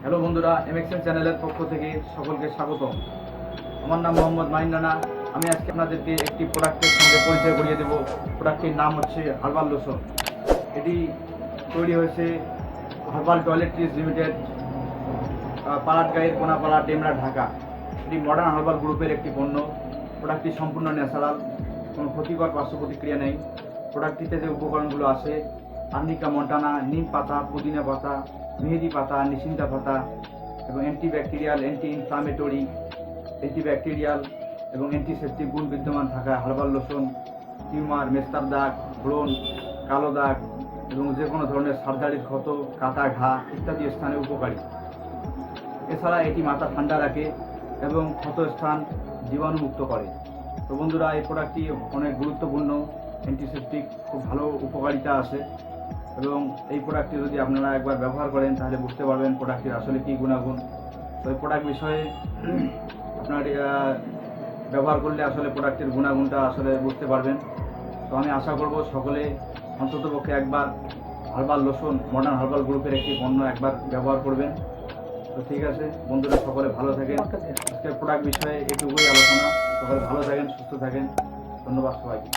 Hello বন্ধুরা, MXN চ্যানেলের পক্ষ থেকে সকলকে স্বাগতম। আমার নাম মোহাম্মদ মাহিন রানা। আমি আজকে আপনাদেরকে একটি প্রোডাক্টের সঙ্গে পরিচয় করিয়ে দেব। প্রোডাক্টটির নাম হচ্ছে হার্বাল লোশন। এটি তৈরি হয়েছে হার্বাল টয়লেট্রিজ লিমিটেড, পাড়াটগাঁয়ের কোনাপাড়া, ডেমরা, ঢাকা। এটি মডার্ন হার্বাল গ্রুপের একটি পণ্য। প্রোডাক্টটি সম্পূর্ণ ন্যাচারাল, কোনো ক্ষতিকর পার্শ্ব প্রতিক্রিয়া নেই। প্রোডাক্টটিতে যে উপকরণগুলো আছে: আর্নিকা মন্টানা, নিম পাতা, পুদিনা পাতা, মেহেদি পাতা, নিশিন্দা পাতা এবং অ্যান্টিব্যাকটেরিয়াল, অ্যান্টি ইনফ্লামেটরি, অ্যান্টিব্যাকটেরিয়াল এবং অ্যান্টিসেপটিক গুণ বিদ্যমান থাকা হার্বাল লোশন টিউমার, মেস্তার দাগ, ব্রণ, কালো দাগ এবং যে কোনো ধরনের সার্জারির ক্ষত, কাটা, ঘা ইত্যাদি স্থানে উপকারী। এছাড়া এটি মাথা ঠান্ডা রাখে এবং ক্ষত স্থান জীবাণুমুক্ত করে। তো বন্ধুরা, এই প্রোডাক্টটি অনেক গুরুত্বপূর্ণ, অ্যান্টিসেপটিক, খুব ভালো উপকারিতা আছে এবং এই প্রোডাক্টটি যদি আপনারা একবার ব্যবহার করেন তাহলে বুঝতে পারবেন প্রোডাক্টটির আসলে কী গুণাগুণ। তো এই প্রোডাক্ট বিষয়ে আপনার ব্যবহার করলে আসলে প্রোডাক্টের গুণাগুণটা আসলে বুঝতে পারবেন। তো আমি আশা করব সকলে অন্ততপক্ষে একবার হার্বাল লোশন, মডার্ন হার্বাল গ্রুপের একটি পণ্য একবার ব্যবহার করবেন। তো ঠিক আছে বন্ধুরা, সকলে ভালো থাকেন। আজকের প্রোডাক্ট বিষয়ে এটুকুই আলোচনা। সকলে ভালো থাকেন, সুস্থ থাকেন। ধন্যবাদ সবাইকে।